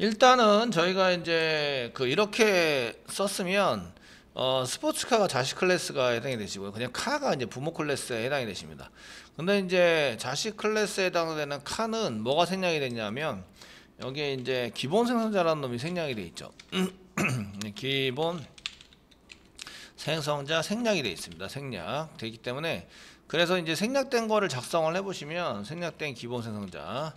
일단은 저희가 이제 이렇게 썼으면 스포츠카가 자식 클래스가 해당이 되시고요. 그냥 카가 이제 부모 클래스에 해당이 되십니다. 근데 이제 자식 클래스에 해당되는 카는 뭐가 생략이 됐냐면 여기에 이제 기본 생성자라는 놈이 생략이 돼 있죠. 기본 생성자 생략이 돼 있습니다. 생략 되기 때문에 그래서 이제 생략된 거를 작성을 해보시면 생략된 기본 생성자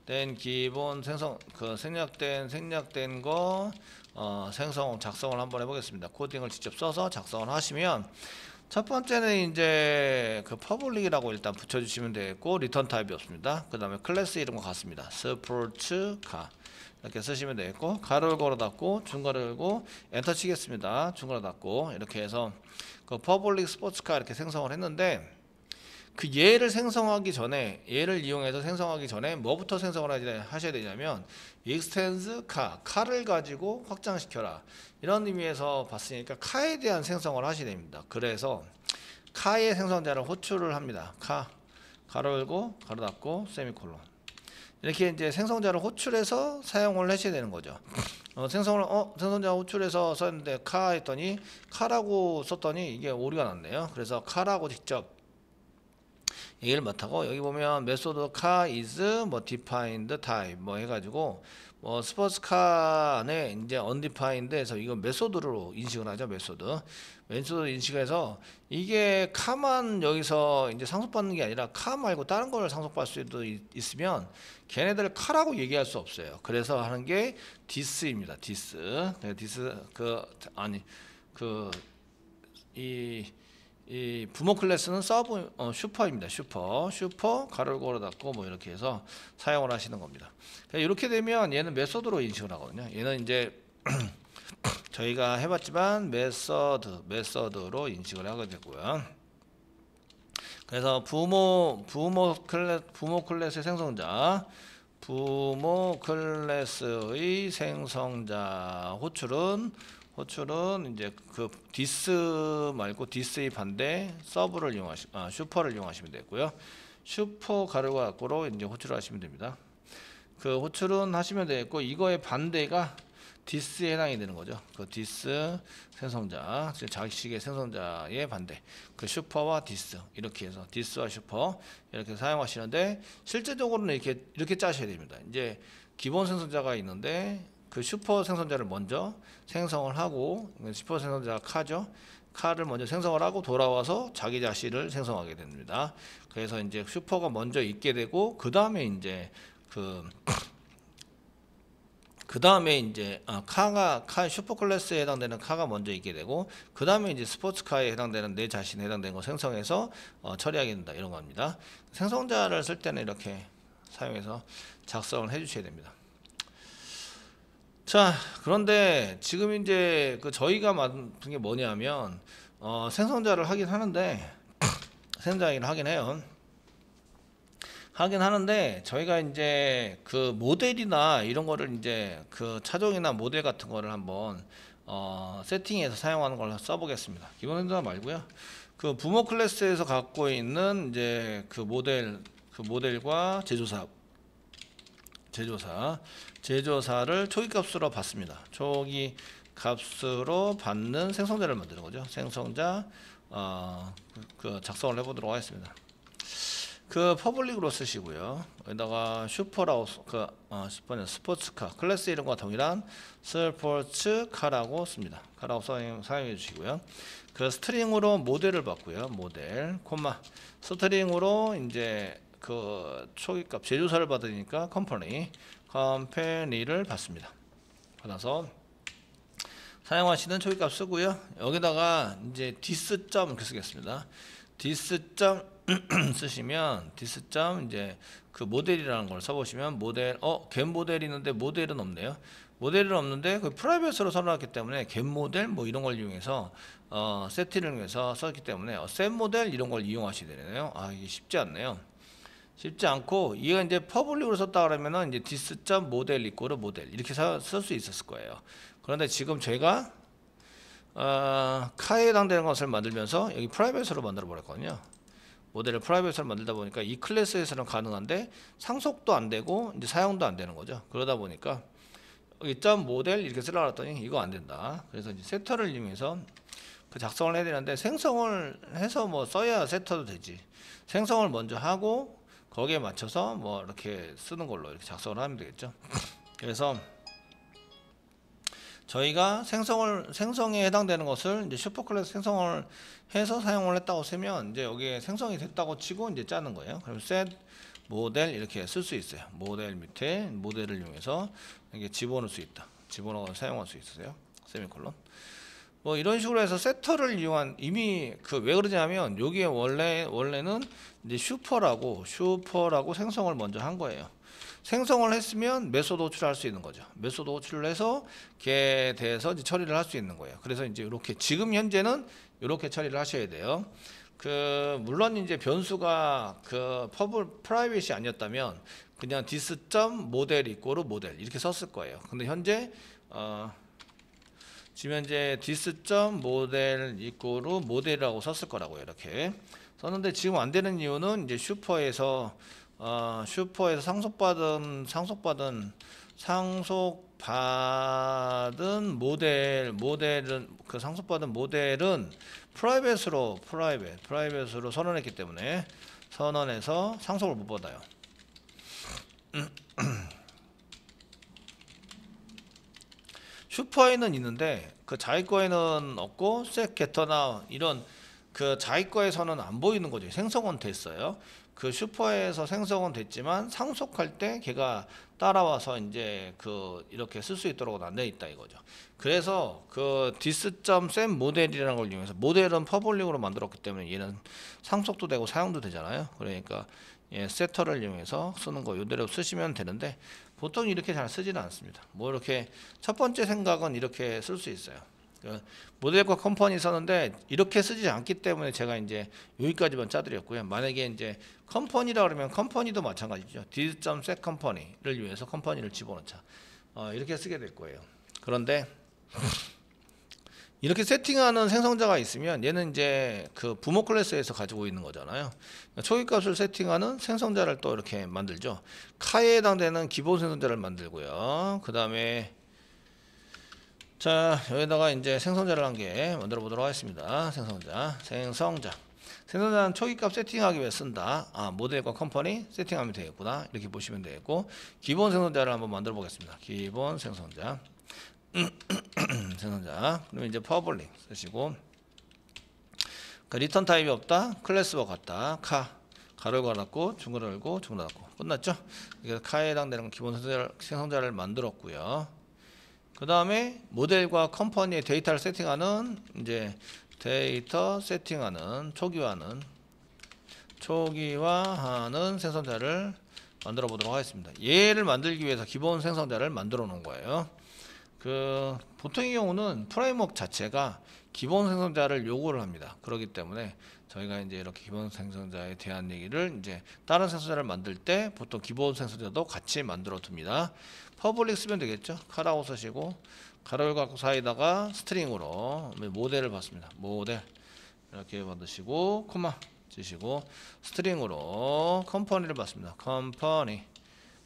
된 기본 생성 생략된 거 생성 작성을 한번 해보겠습니다. 코딩을 직접 써서 작성을 하시면 첫 번째는 이제 퍼블릭이라고 일단 붙여주시면 되겠고 리턴 타입이 없습니다. 그 다음에 클래스 이름과 같습니다. 스포츠카 이렇게 쓰시면 되겠고 가로를 걸어 닫고 중괄호 열고 엔터 치겠습니다. 중괄호 닫고 이렇게 해서 퍼블릭 스포츠카 이렇게 생성을 했는데 얘를 생성하기 전에 얘를 이용해서 생성하기 전에 뭐부터 생성을 하셔야 되냐면 extends 카를 가지고 확장시켜라 이런 의미에서 봤으니까 카에 대한 생성을 하셔야 됩니다. 그래서 카의 생성자를 호출을 합니다. 가로 열고 가로 닫고 세미콜론 이렇게 이제 생성자를 호출해서 사용을 하셔야 되는 거죠. 생성자 호출해서 썼는데 카 했더니 카라고 썼더니 이게 오류가 났네요. 그래서 카라고 직접 얘기를 못하고 여기 보면 메소드 카 is defined type 해가지고 스포츠카 안에 이제 undefined에서 이거 메소드로 인식을 하죠. 메소드 인식해서 이게 카만 여기서 이제 상속받는 게 아니라 카 말고 다른 걸 상속받을 수도 있으면 걔네들 카라고 얘기할 수 없어요. 그래서 하는 게 this입니다. 이 부모 클래스는 슈퍼입니다. 슈퍼 가로를 걸어 닫고 이렇게 해서 사용을 하시는 겁니다. 이렇게 되면 얘는 메소드로 인식을 하거든요. 얘는 이제 저희가 해봤지만 메서드로 인식을 하게 되고요. 그래서 부모 클래스의 생성자 부모 클래스의 생성자 호출은 이제 디스 말고 디스의 반대 서브를 슈퍼를 이용하시면 되고요. 슈퍼 가로가 닫고로 이제 호출을 하시면 됩니다. 호출은 하시면 되겠고 이거의 반대가 디스에 해당이 되는 거죠. 디스 생성자 자식의 생성자의 반대 슈퍼와 디스 이렇게 해서 디스와 슈퍼 이렇게 사용하시는데 실제적으로는 이렇게 짜셔야 됩니다. 이제 기본 생성자가 있는데 슈퍼 생성자를 먼저 생성을 하고 슈퍼 생성자가 카죠. 카를 먼저 생성을 하고 돌아와서 자기 자신을 생성하게 됩니다. 그래서 이제 슈퍼가 먼저 있게 되고 그 다음에 이제 슈퍼 클래스에 해당되는 카가 먼저 있게 되고 그 다음에 이제 스포츠카에 해당되는 내 자신에 해당되는 거 생성해서 처리하게 된다 이런 겁니다. 생성자를 쓸 때는 이렇게 사용해서 작성을 해 주셔야 됩니다. 자, 그런데 지금 이제 저희가 만든 게 뭐냐면 생성자를 하긴 하는데 생성자를 하긴 해요. 하긴 하는데 저희가 이제 모델이나 이런 거를 이제 차종이나 모델 같은 거를 한번 세팅해서 사용하는 걸 써보겠습니다. 기본 생성자 말고요. 부모 클래스에서 갖고 있는 이제 모델과 제조사를 초기값으로 받습니다. 초기값으로 받는 생성자를 만드는 거죠. 생성자 작성을 해보도록 하겠습니다. 퍼블릭으로 쓰시고요. 여기다가 슈퍼라고 스포츠카 클래스 이름과 동일한 스포츠카라고 씁니다. 카라고 사용해 주시고요. 스트링으로 모델을 받고요. 모델 콤마 스트링으로 이제 초기값 제조사를 받으니까 컴퍼니를 받습니다. 받아서 사용하시는 초기값 쓰고요. 여기다가 이제 디스점 이렇게 쓰겠습니다. 디스점 쓰시면 디스점 이제 모델이라는 걸 써보시면 모델 겟 모델이 있는데 모델은 없네요. 모델은 없는데 프라이빗으로 설정했기 때문에 겟 모델 이런 걸 이용해서 세팅을 해서 썼기 때문에 셋 모델 이런 걸 이용하셔야 되네요. 이게 쉽지 않네요. 쉽지 않고 이게 이제 퍼블릭으로 썼다 그러면은 이제 디스점 모델 이꼬르 모델 이렇게 쓸 수 있었을 거예요. 그런데 지금 제가 카에 해당되는 것을 만들면서 여기 프라이빗으로 만들어 버렸거든요. 모델을 프라이빗으로 만들다 보니까 이 클래스에서는 가능한데 상속도 안 되고 이제 사용도 안 되는 거죠. 그러다 보니까 여기 점 모델 이렇게 쓰려고 했더니 이거 안 된다. 그래서 이제 세터를 이용해서 그 작성을 해야 되는데, 생성을 해서 뭐 써야 세터도 되지. 생성을 먼저 하고 거기에 맞춰서 뭐 이렇게 쓰는 걸로 이렇게 작성을 하면 되겠죠. 그래서 저희가 생성에 해당되는 것을 이제 슈퍼클래스 생성을 해서 사용을 했다고 쓰면 이제 여기에 생성이 됐다고 치고 이제 짜는 거예요. 그럼 set 모델 이렇게 쓸 수 있어요. 모델 밑에 모델을 이용해서 이게 집어넣을 수 있다. 집어넣어 사용할 수 있으세요. 세미콜론. 뭐 이런 식으로 해서 세터를 이용한, 이미 그 왜 그러냐면 여기에 원래는 이제 슈퍼라고 생성을 먼저 한 거예요. 생성을 했으면 메소드 호출할 수 있는 거죠. 메소드 호출을 해서 걔에 대해서 이제 처리를 할 수 있는 거예요. 그래서 이제 이렇게 지금 현재는 이렇게 처리를 하셔야 돼요. 물론 이제 변수가 프라이빗이 아니었다면 그냥 dis.model 이꼬르 모델 이렇게 썼을 거예요. 근데 현재 지금 현재 dis.model 이꼬르 모델이라고 썼을 거라고요. 이렇게 썼는데 지금 안 되는 이유는 이제 슈퍼에서 상속받은 모델은 프라이빗으로 선언했기 때문에 선언해서 상속을 못 받아요. 슈퍼에는 있는데 그 자기 거에는 없고 set getter나 이런 그 자기 거에서는 안 보이는 거죠. 생성은 됐어요. 그 슈퍼에서 생성은 됐지만 상속할 때 걔가 따라와서 이제 이렇게 쓸 수 있도록 안 돼 있다 이거죠. 그래서 dis.set 모델이라는 걸 이용해서, 모델은 퍼블릭으로 만들었기 때문에 얘는 상속도 되고 사용도 되잖아요. 그러니까 세터를 이용해서 쓰는 거 이대로 쓰시면 되는데 보통 이렇게 잘 쓰지는 않습니다. 뭐 이렇게 첫 번째 생각은 이렇게 쓸 수 있어요. 모델과 컴퍼니 썼는데 이렇게 쓰지 않기 때문에 제가 이제 여기까지만 짜드렸고요. 만약에 이제 컴퍼니라 그러면 컴퍼니도 마찬가지죠. dis.set 컴퍼니를 위해서 컴퍼니를 집어넣자. 이렇게 쓰게 될 거예요. 그런데 이렇게 세팅하는 생성자가 있으면 얘는 이제 부모 클래스에서 가지고 있는 거잖아요. 초기값을 세팅하는 생성자를 또 이렇게 만들죠. 카에 해당되는 기본 생성자를 만들고요. 그 다음에 자, 여기다가 이제 생성자를 한 개 만들어 보도록 하겠습니다. 생성자는 초기값 세팅하기 위해 쓴다. 모델과 컴퍼니 세팅하면 되겠구나. 이렇게 보시면 되겠고, 기본 생성자를 한번 만들어 보겠습니다. 기본 생성자. 그러면 이제 퍼블릭 쓰시고, 리턴 타입이 없다. 클래스와 같다. 가로 열고 닫고 중괄호 열고 중괄호 닫고 끝났죠? 그래서 카에 해당되는 기본 생성자를 만들었고요. 그 다음에 모델과 컴퍼니의 데이터를 세팅하는 이제 데이터 세팅하는 초기화하는 생성자를 만들어 보도록 하겠습니다. 얘를 만들기 위해서 기본 생성자를 만들어 놓은 거예요. 보통의 경우는 프레임워크 자체가 기본 생성자를 요구를 합니다. 그렇기 때문에 저희가 이제 이렇게 기본 생성자에 대한 얘기를 이제 다른 생성자를 만들 때 보통 기본 생성자도 같이 만들어 둡니다. 퍼블릭 쓰면 되겠죠. 카라고 쓰시고 가로 열고 사이에다가 스트링으로 모델을 받습니다. 모델 이렇게 받으시고 코마 쓰시고 스트링으로 컴퍼니를 받습니다. 컴퍼니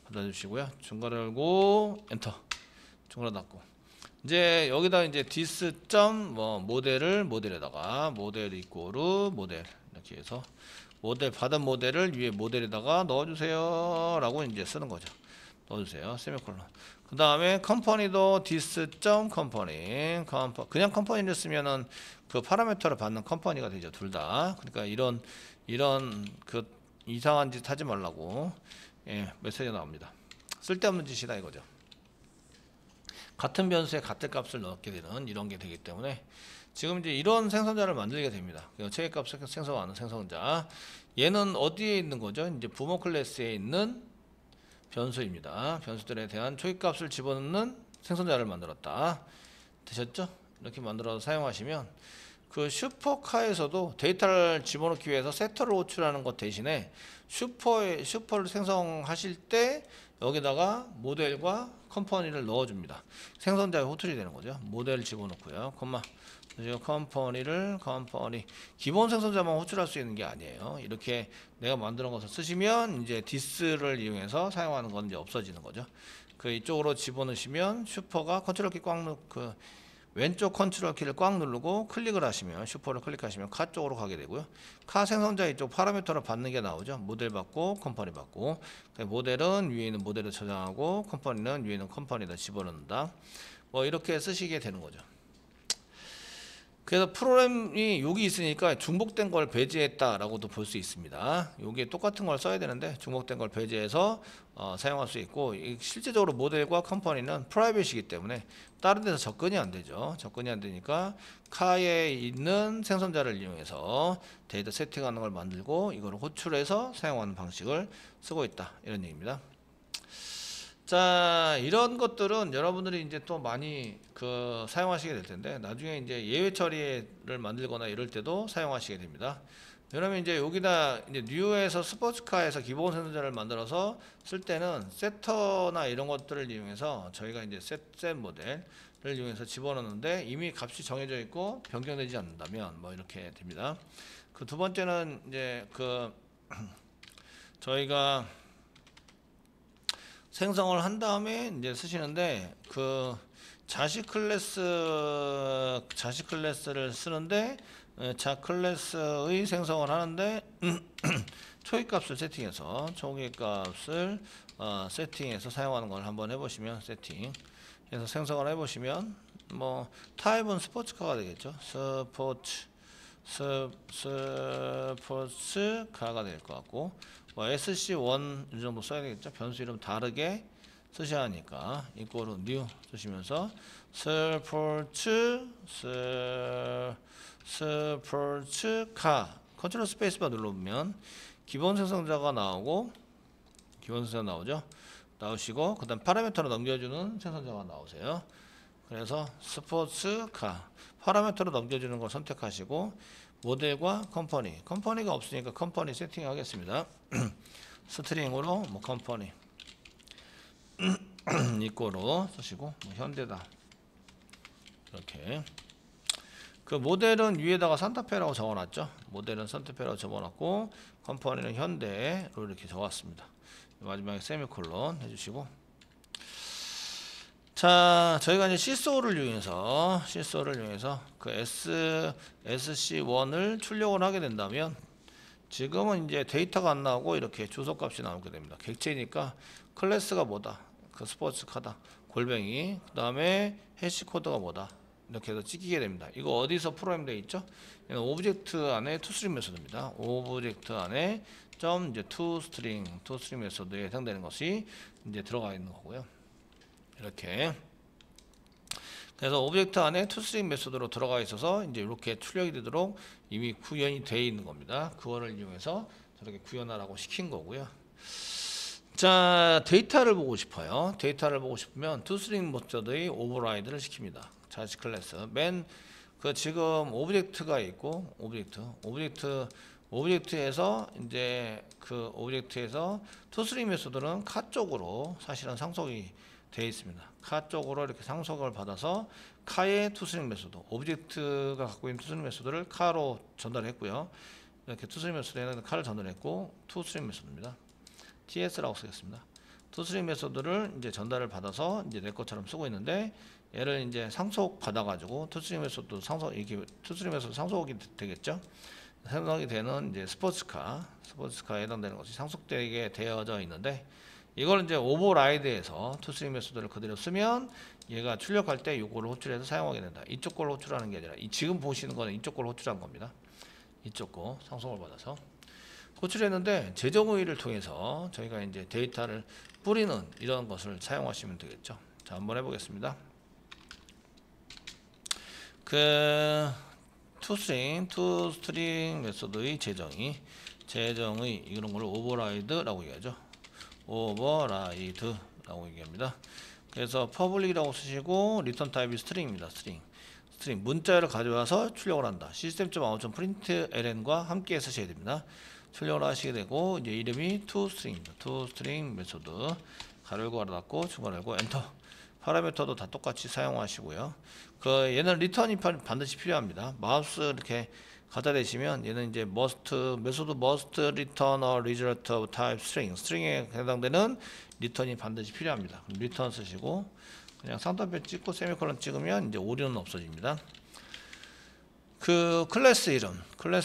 받아주시고요. 중괄호 열고 엔터 중괄호 닫고 이제 여기다 이제 dis. 모델에다가 모델 이꼬르 모델 이렇게 해서 모델 받은 모델을 위에 모델에다가 넣어주세요 라고 이제 쓰는 거죠. 넣어주세요. 세미콜론. 그 다음에 컴퍼니도 dis.company 그냥 컴퍼니를 쓰면은 그 파라미터를 받는 컴퍼니가 되죠. 둘 다. 그러니까 이런 이상한 짓 하지 말라고 메시지가 나옵니다. 쓸데없는 짓이다 이거죠. 같은 변수에 같은 값을 넣게 되는 이런 게 되기 때문에 지금 이제 이런 생성자를 만들게 됩니다. 체계값 생성하는 생성자. 얘는 어디에 있는 거죠? 이제 부모 클래스에 있는 변수입니다. 변수들에 대한 초기값을 집어넣는 생성자를 만들었다. 되셨죠? 이렇게 만들어서 사용하시면 슈퍼카에서도 데이터를 집어넣기 위해서 세터를 호출하는 것 대신에 슈퍼를 생성하실 때 여기다가 모델과 컴퍼니를 넣어줍니다. 생성자에 호출이 되는 거죠. 모델을 집어넣고요. 컴퍼니 기본 생성자만 호출할 수 있는 게 아니에요. 이렇게 내가 만드는 것을 쓰시면 이제 dis를 이용해서 사용하는 건 이제 없어지는 거죠. 그 이쪽으로 집어넣으시면 슈퍼가 컨트롤 키 꽉 그 왼쪽 컨트롤 키를 꽉 누르고 클릭을 하시면 슈퍼를 클릭하시면 카 쪽으로 가게 되고요. 카 생성자 이쪽 파라미터를 받는 게 나오죠. 모델 받고 컴퍼니 받고, 모델은 위에 있는 모델을 저장하고 컴퍼니는 위에 있는 컴퍼니에다 집어넣는다. 뭐 이렇게 쓰시게 되는 거죠. 그래서 프로그램이 여기 있으니까 중복된 걸 배제했다라고도 볼 수 있습니다. 여기에 똑같은 걸 써야 되는데 중복된 걸 배제해서 사용할 수 있고, 실제적으로 모델과 컴퍼니는 프라이빗이기 때문에 다른 데서 접근이 안 되죠. 접근이 안 되니까 카에 있는 생성자를 이용해서 데이터 세팅하는 걸 만들고 이걸 호출해서 사용하는 방식을 쓰고 있다, 이런 얘기입니다. 자, 이런 것들은 여러분들이 이제 또 많이 사용하시게 될 텐데, 나중에 이제 예외 처리를 만들거나 이럴 때도 사용하시게 됩니다. 그러면 이제 여기다 이제 뉴에서 스포츠카에서 기본 생성자를 만들어서 쓸 때는 세터나 이런 것들을 이용해서 저희가 이제 셋 모델을 이용해서 집어넣는데 이미 값이 정해져 있고 변경되지 않는다면 뭐 이렇게 됩니다. 그 두 번째는 이제 저희가 생성을 한 다음에 이제 쓰시는데, 자식 클래스를 쓰는데 자 클래스의 생성을 하는데 초기값을 세팅해서 세팅해서 사용하는 걸 한번 해보시면, 세팅해서 생성을 해보시면 뭐 타입은 스포츠카가 되겠죠. 스포츠카가 될 것 같고, 뭐 SC1 이 정도 써야 되겠죠. 변수 이름 다르게 쓰셔야 하니까 이거로 new 쓰시면서 스포츠카 컨트롤 스페이스바 눌러보면 기본 생성자가 나오고, 기본 생성자 나오죠. 나오시고 그다음 파라미터로 넘겨주는 생성자가 나오세요. 그래서 스포츠카 파라미터로 넘겨주는 걸 선택하시고, 모델과 컴퍼니가 없으니까 컴퍼니 세팅하겠습니다. 스트링으로 뭐 컴퍼니 이거로 쓰시고, 뭐 현대다 이렇게. 그 모델은 위에다가 산타페라고 적어놨죠. 모델은 산타페라고 적어놨고 컴퍼니는 현대로 이렇게 적었습니다. 마지막에 세미콜론 해주시고, 자, 저희가 이제 시소를 이용해서 그 SC1을 출력을 하게 된다면, 지금은 이제 데이터가 안 나오고 이렇게 주소값이 나오게 됩니다. 객체니까 클래스가 뭐다, 그 스포츠카다, 골뱅이, 그 다음에 해시코드가 뭐다, 이렇게 해서 찍히게 됩니다. 이거 어디서 프로그램되어 있죠? 오브젝트 안에 투스트링 메소드입니다. 오브젝트 안에 점 이제 투스트링 메소드에 해당되는 것이 이제 들어가 있는 거고요. 이렇게. 그래서 오브젝트 안에 투스트링 메소드로 들어가 있어서 이제 이렇게 출력이 되도록 이미 구현이 되어 있는 겁니다. 그거를 이용해서 저렇게 구현하라고 시킨 거고요. 자, 데이터를 보고 싶어요. 데이터를 보고 싶으면 투스트링 메소드의 오버라이드를 시킵니다. 자식 클래스 지금 오브젝트가 있고, 오브젝트에서 이제 오브젝트에서 투스트링 메소드는 카 쪽으로 사실은 상속이 되어 있습니다. 카 쪽으로 이렇게 상속을 받아서 카의 투스트링 메소드, 오브젝트가 갖고 있는 투스트링 메소드를 카로 전달했고요. 이렇게 투스트링 메소드에는 카를 전달했고, 투스트링 메소드입니다. TS라고 쓰겠습니다. 투스트링 메소드를 이제 전달을 받아서 이제 내 것처럼 쓰고 있는데, 얘를 이제 상속 받아가지고 투스트링 메소드 상속이 되겠죠. 상속이 되는 이제 스포츠카에 해당되는 것이 상속되게 되어져 있는데, 이걸 이제 오버라이드에서 투스트링 메소드를 그대로 쓰면 얘가 출력할 때 이거를 호출해서 사용하게 된다. 이쪽 걸 호출하는 게 아니라 지금 보시는 거는 이쪽 걸 호출한 겁니다. 이쪽 거 상속을 받아서 호출했는데, 재정의의를 통해서 저희가 이제 데이터를 뿌리는 이런 것을 사용하시면 되겠죠. 자, 한번 해보겠습니다. 투스트링 메소드의 재정의 이런 걸 오버라이드라고 얘기하죠. 오버라이드라고 얘기합니다. 그래서 퍼블릭이라고 쓰시고, 리턴 타입이 스트링입니다. 스트링 문자를 가져와서 출력을 한다. system.out.println과 함께 쓰셔야 됩니다. 출력을 하시게 되고, 이제 이름이 투스트링입니다. 투스트링 메소드 가로열고 가로 닫고 중괄호 열고 엔터. 파라미터도 다 똑같이 사용하시고요. 얘는 리턴이 반드시 필요합니다. 마우스 이렇게 갖다 대시면 얘는 이제 메소드 must return a result of type string에 해당되는 리턴이 반드시 필요합니다. 그럼 리턴 쓰시고 그냥 상단표 찍고 세미콜론 찍으면 이제 오류는 없어집니다. 그 클래스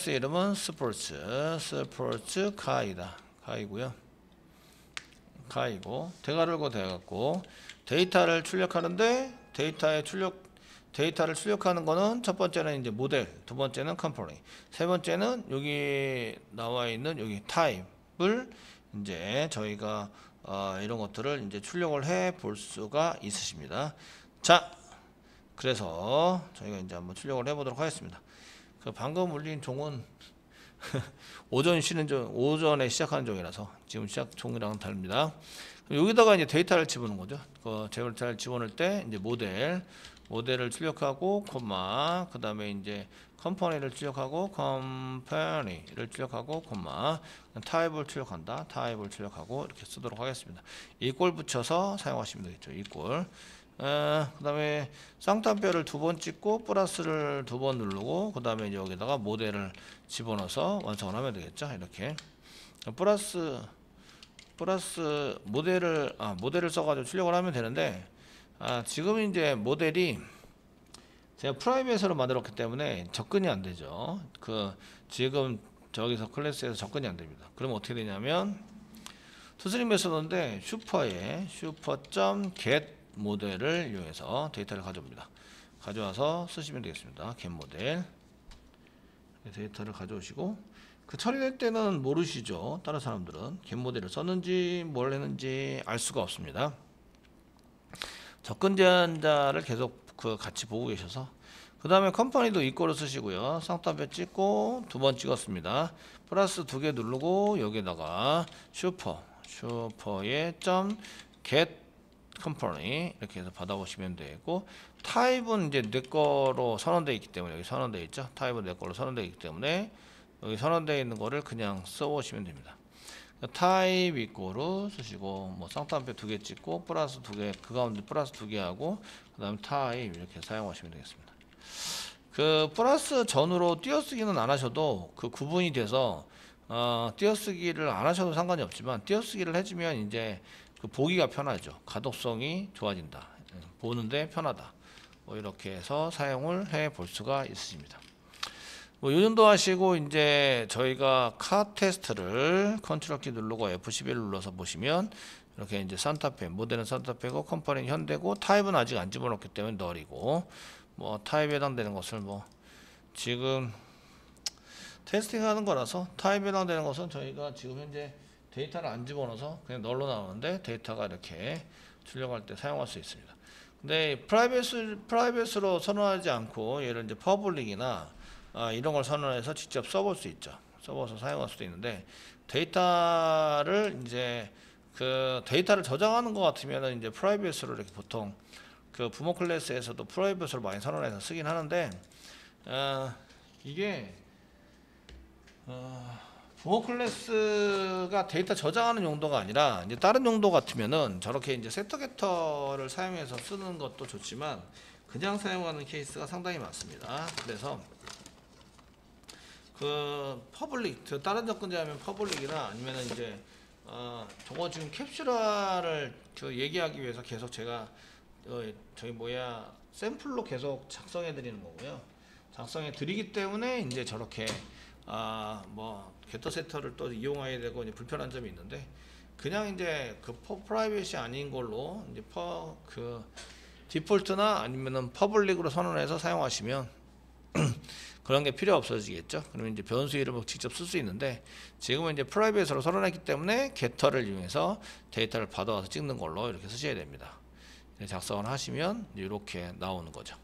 이름은 스포츠 가이고요. 가이고 대괄호고 돼갖고 데이터를 출력하는데 데이터를 출력하는 거는 첫 번째는 이제 모델, 두 번째는 컴포넌트, 세 번째는 여기 나와 있는 여기 타입을 이제 저희가 이런 것들을 이제 출력을 해 볼 수가 있으십니다. 자, 그래서 저희가 이제 한번 출력을 해 보도록 하겠습니다. 그 방금 울린 종은 오전에 시작하는 종이라서 지금 시작 종이랑은 다릅니다. 여기다가 이제 데이터를 집어넣는 거죠. 그 데이터를 집어넣을 때 이제 모델을 출력하고 콤마 그 다음에 이제 컴퍼니를 출력하고 컴퍼니를 출력하고 콤마 타입을 출력하고 이렇게 쓰도록 하겠습니다. 이꼴 붙여서 사용하시면 되겠죠. 이꼴. 그 다음에 쌍따옴표를 2번 찍고 플러스를 2번 누르고 그 다음에 여기다가 모델을 집어넣어서 완성을 하면 되겠죠. 이렇게 플러스 모델을 써가지고 출력을 하면 되는데 지금 이제 모델이 제가 프라이빗으로 만들었기 때문에 접근이 안 되죠. 지금 저기서 클래스에서 접근이 안 됩니다. 그럼 어떻게 되냐면 투스트링 메소드인데 슈퍼.get 모델을 이용해서 데이터를 가져옵니다. 가져와서 쓰시면 되겠습니다. get 모델 데이터를 가져오시고 그 처리될 때는 모르시죠. 다른 사람들은 get 모델을 썼는지 뭘 했는지 알 수가 없습니다. 접근 제한자를 계속 같이 보고 계셔서 그 다음에 컴퍼니도 이꼴을 쓰시고요. 쌍따옴표 찍고 2번 찍었습니다. 플러스 2개 누르고 여기다가 슈퍼의 .get 컴퍼니 이렇게 해서 받아보시면 되고 타입은 이제 내 거로 선언되어 있기 때문에 여기 선언되어 있죠. 타입은 내 거로 선언되어 있기 때문에 여기 선언되어 있는 거를 그냥 써보시면 됩니다. 타입 이꼬로 쓰시고 뭐 쌍따옴표 2개 찍고 플러스 2개 그 가운데 플러스 2개 하고 그 다음 타입 이렇게 사용하시면 되겠습니다. 그 플러스 전후로 띄어쓰기는 안 하셔도 그 구분이 돼서 띄어쓰기를 안 하셔도 상관이 없지만 띄어쓰기를 해주면 이제 그 보기가 편하죠. 가독성이 좋아진다. 보는데 편하다. 뭐 이렇게 해서 사용을 해 볼 수가 있으십니다. 뭐 이 정도 하시고 이제 저희가 카 테스트를 컨트롤 키 누르고 F11 눌러서 보시면 이렇게 이제 산타페 모델은 산타페고 컴퍼니는 현대고 타입은 아직 안 집어넣기 때문에 널이고 뭐 타입에 해당되는 것을 뭐 지금 테스팅하는 거라서 타입에 해당되는 것은 저희가 지금 현재 데이터를 안 집어넣어서 그냥 널로 나오는데 데이터가 이렇게 출력할 때 사용할 수 있습니다. 근데 프라이빗으로 선언하지 않고 얘를 이제 퍼블릭이나 이런 걸 선언해서 직접 써볼 수 있죠. 써봐서 사용할 수도 있는데 데이터를 저장하는 것 같으면은 이제 프라이빗으로 이렇게 보통 그 부모 클래스에서도 프라이빗으로 많이 선언해서 쓰긴 하는데 이게 부모 클래스가 데이터 저장하는 용도가 아니라 이제 다른 용도 같으면은 저렇게 이제 세터 게터를 사용해서 쓰는 것도 좋지만 그냥 사용하는 케이스가 상당히 많습니다. 그래서 그 퍼블릭 다른 접근자하면 퍼블릭이나 아니면은 이제 저거 지금 캡슐화를 얘기하기 위해서 계속 제가 샘플로 계속 작성해 드리는 거고요. 작성해 드리기 때문에 이제 저렇게 뭐 게터 세터를 또 이용해야 되고 이제 불편한 점이 있는데 그냥 이제 그 프라이빗이 아닌 걸로 이제 디폴트나 아니면은 퍼블릭으로 선언해서 사용하시면 그런 게 필요 없어지겠죠. 그러면 이제 변수 이름을 직접 쓸 수 있는데 지금은 이제 프라이빗으로 선언했기 때문에 게터를 이용해서 데이터를 받아와서 찍는 걸로 이렇게 쓰셔야 됩니다. 작성을 하시면 이렇게 나오는 거죠.